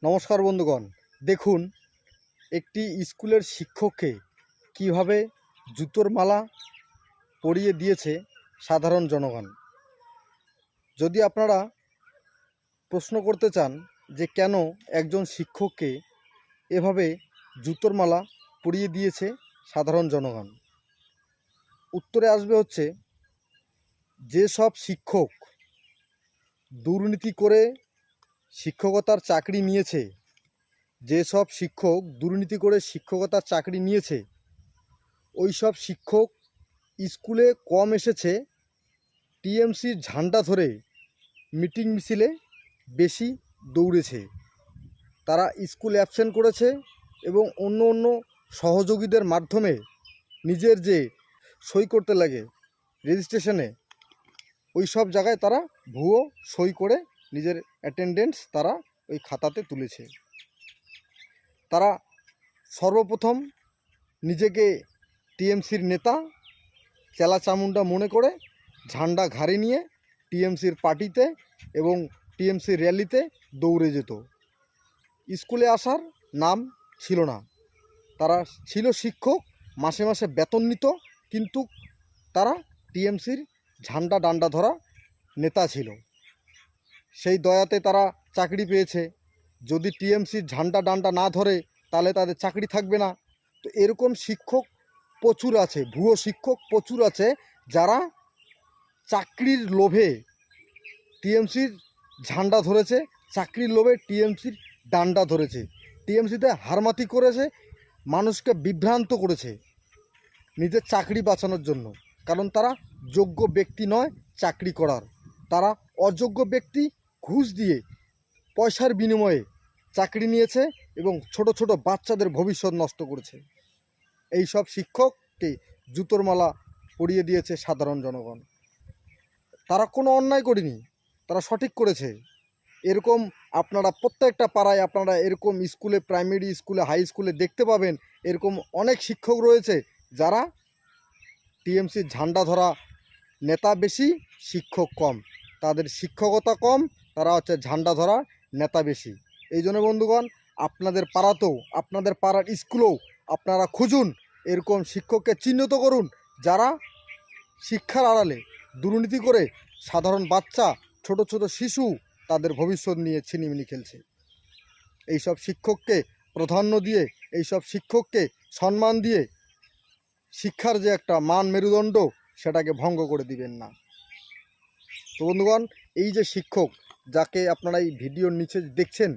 নমস্কার বন্ধুগণ, দেখুন একটি স্কুলের শিক্ষককে কিভাবে জুতোর মালা পরিয়ে দিয়েছে সাধারণ জনগণ। যদি আপনারা প্রশ্ন করতে চান যে কেন একজন শিক্ষককে এভাবে জুতোর মালা পরিয়ে দিয়েছে সাধারণ জনগণ, উত্তরে আসবে হচ্ছে যেসব শিক্ষক দুর্নীতি করে শিক্ষকতার চাকরি নিয়েছে, যেসব শিক্ষক দুর্নীতি করে শিক্ষকতার চাকরি নিয়েছে, ওই সব শিক্ষক স্কুলে কম এসেছে, টিএমসির ঝান্ডা ধরে মিটিং মিছিলে বেশি দৌড়েছে, তারা স্কুল অ্যাবসেন্ট করেছে এবং অন্য অন্য সহযোগীদের মাধ্যমে নিজের যে সই করতে লাগে রেজিস্ট্রেশনে, ওই সব জায়গায় তারা ভুয়ো সই করে নিজের অ্যাটেন্ডেন্স তারা ওই খাতাতে তুলেছে। তারা সর্বপ্রথম নিজেকে টিএমসির নেতা চেলা চামুন্ডা মনে করে ঝান্ডা ঘাড়ে নিয়ে টিএমসির পার্টিতে এবং টিএমসির র্যালিতে দৌড়ে যেত। স্কুলে আসার নাম ছিল না। তারা ছিল শিক্ষক, মাসে মাসে বেতন নিত, কিন্তু তারা টিএমসির ঝান্ডা ডান্ডা ধরা নেতা ছিল। সেই দয়াতে তারা চাকরি পেয়েছে। যদি টিএমসির ঝান্ডা ডান্ডা না ধরে তাহলে তাদের চাকরি থাকবে না। তো এরকম শিক্ষক প্রচুর আছে, ভুয়ো শিক্ষক প্রচুর আছে, যারা চাকরির লোভে টিএমসির ঝান্ডা ধরেছে, চাকরির লোভে টিএমসির ডান্ডা ধরেছে, টিএমসিতে হারমাতি করেছে, মানুষকে বিভ্রান্ত করেছে নিজের চাকরি বাঁচানোর জন্য। কারণ তারা যোগ্য ব্যক্তি নয় চাকরি করার, তারা অযোগ্য ব্যক্তি ঘুষ দিয়ে পয়সার বিনিময়ে চাকরি নিয়েছে এবং ছোট ছোট বাচ্চাদের ভবিষ্যৎ নষ্ট করেছে। এই সব শিক্ষককে জুতোর মালা পরিয়ে দিয়েছে সাধারণ জনগণ। তারা কোনো অন্যায় করেনি, তারা সঠিক করেছে। এরকম আপনারা প্রত্যেকটা পাড়ায় আপনারা এরকম স্কুলে, প্রাইমারি স্কুলে, হাই স্কুলে দেখতে পাবেন। এরকম অনেক শিক্ষক রয়েছে যারা টিএমসির ঝান্ডা ধরা নেতা বেশি, শিক্ষক কম। তাদের শিক্ষকতা কম, তারা হচ্ছে ঝান্ডা ধরা নেতা বেশি। এই জন্য বন্ধুগণ, আপনাদের পাড়াতেও, আপনাদের পাড়ার স্কুলেও আপনারা খুঁজুন, এরকম শিক্ষককে চিহ্নিত করুন যারা শিক্ষার আড়ালে দুর্নীতি করে সাধারণ বাচ্চা, ছোট ছোট শিশু তাদের ভবিষ্যৎ নিয়ে ছিনিমিনি খেলছে। এইসব শিক্ষককে প্রাধান্য দিয়ে, এইসব শিক্ষককে সম্মান দিয়ে শিক্ষার যে একটা মান মেরুদণ্ড, সেটাকে ভঙ্গ করে দিবেন না। তো বন্ধুগণ, এই যে শিক্ষক যাকে আপনারা এই ভিডিওর নিচে দেখছেন,